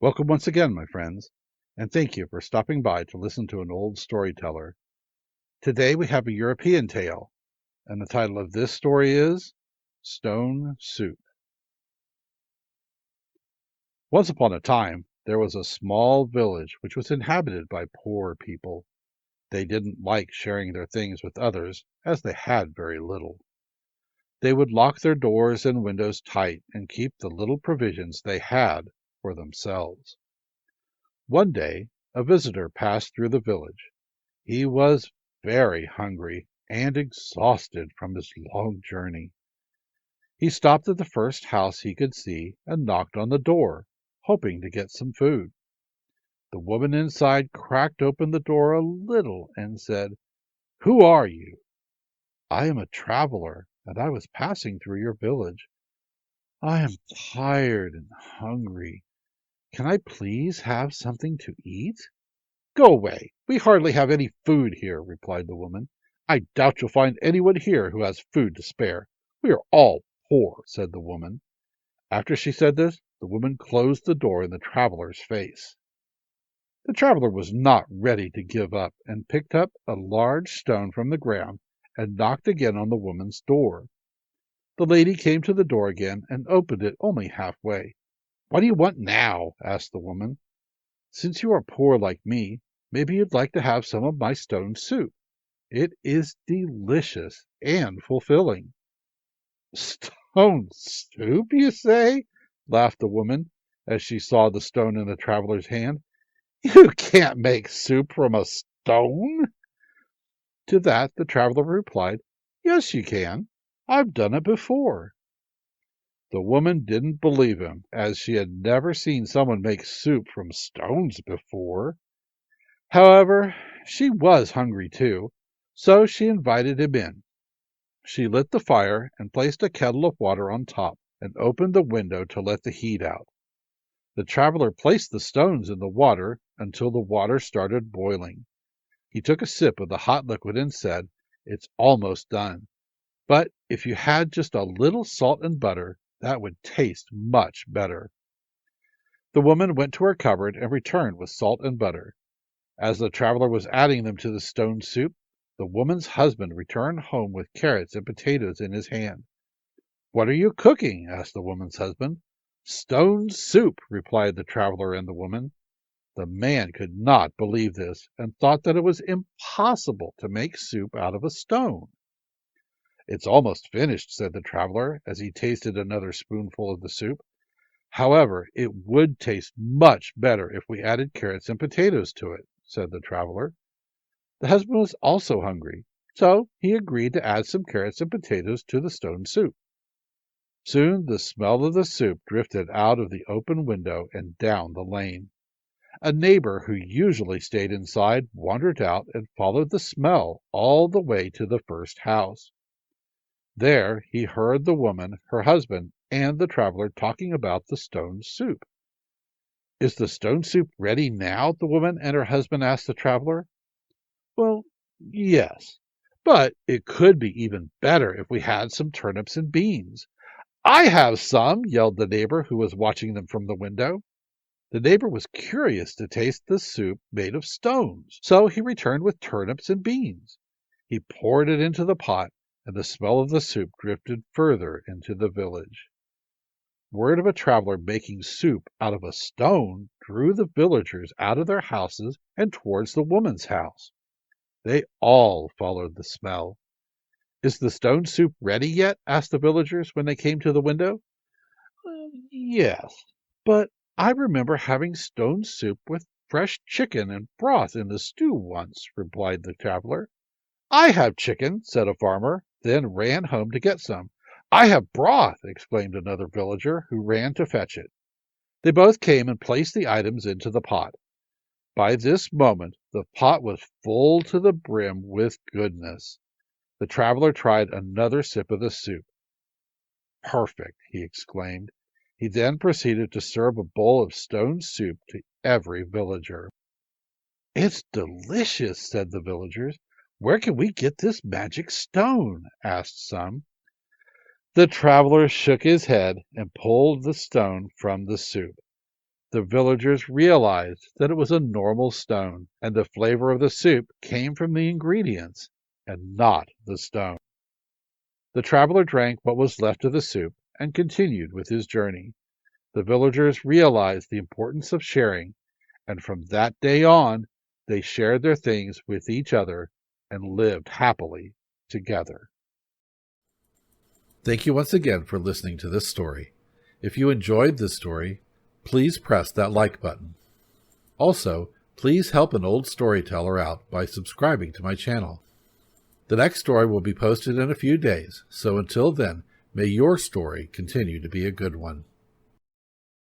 Welcome once again, my friends, and thank you for stopping by to listen to an old storyteller. Today we have a European tale, and the title of this story is Stone Soup. Once upon a time, there was a small village which was inhabited by poor people. They didn't like sharing their things with others, as they had very little. They would lock their doors and windows tight and keep the little provisions they had for themselves. One day, a visitor passed through the village. He was very hungry and exhausted from his long journey. He stopped at the first house he could see and knocked on the door, hoping to get some food. The woman inside cracked open the door a little and said, "Who are you?" "I am a traveler, and I was passing through your village. I am tired and hungry. Can I please have something to eat?" "Go away. We hardly have any food here," replied the woman. "I doubt you'll find anyone here who has food to spare. We are all poor," said the woman. After she said this, the woman closed the door in the traveler's face. The traveler was not ready to give up and picked up a large stone from the ground and knocked again on the woman's door. The lady came to the door again and opened it only halfway. "What do you want now?" asked the woman. "Since you are poor like me, maybe you'd like to have some of my stone soup. It is delicious and fulfilling." "Stone soup, you say?" laughed the woman as she saw the stone in the traveler's hand. "You can't make soup from a stone." To that the traveler replied, "Yes, you can. I've done it before." The woman didn't believe him, as she had never seen someone make soup from stones before. However, she was hungry too, so she invited him in. She lit the fire and placed a kettle of water on top and opened the window to let the heat out. The traveler placed the stones in the water until the water started boiling. He took a sip of the hot liquid and said, "It's almost done. But if you had just a little salt and butter, that would taste much better." The woman went to her cupboard and returned with salt and butter. As the traveler was adding them to the stone soup, the woman's husband returned home with carrots and potatoes in his hand. "What are you cooking?" asked the woman's husband. "Stone soup," replied the traveler and the woman. The man could not believe this and thought that it was impossible to make soup out of a stone. "It's almost finished," said the traveler as he tasted another spoonful of the soup. "However, it would taste much better if we added carrots and potatoes to it," said the traveler. The husband was also hungry, so he agreed to add some carrots and potatoes to the stone soup. Soon the smell of the soup drifted out of the open window and down the lane. A neighbor who usually stayed inside wandered out and followed the smell all the way to the first house. There he heard the woman, her husband, and the traveler talking about the stone soup. "Is the stone soup ready now?" the woman and her husband asked the traveler. "Well, yes, but it could be even better if we had some turnips and beans." "I have some!" yelled the neighbor who was watching them from the window. The neighbor was curious to taste the soup made of stones, so he returned with turnips and beans. He poured it into the pot, and the smell of the soup drifted further into the village. Word of a traveler making soup out of a stone drew the villagers out of their houses and towards the woman's house. They all followed the smell. "Is the stone soup ready yet?" asked the villagers when they came to the window. "Yes, but I remember having stone soup with fresh chicken and broth in the stew once," replied the traveler. "I have chicken," said a farmer, then ran home to get some. "I have broth," exclaimed another villager, who ran to fetch it. They both came and placed the items into the pot. By this moment the pot was full to the brim with goodness. The traveler tried another sip of the soup. "Perfect!" he exclaimed. He then proceeded to serve a bowl of stone soup to every villager. "It's delicious," said the villagers. "Where can we get this magic stone?" asked some. The traveler shook his head and pulled the stone from the soup. The villagers realized that it was a normal stone, and the flavor of the soup came from the ingredients and not the stone. The traveler drank what was left of the soup and continued with his journey. The villagers realized the importance of sharing, and from that day on, they shared their things with each other and lived happily together. Thank you once again for listening to this story. If you enjoyed this story, please press that like button. Also, please help an old storyteller out by subscribing to my channel. The next story will be posted in a few days, so until then, may your story continue to be a good one.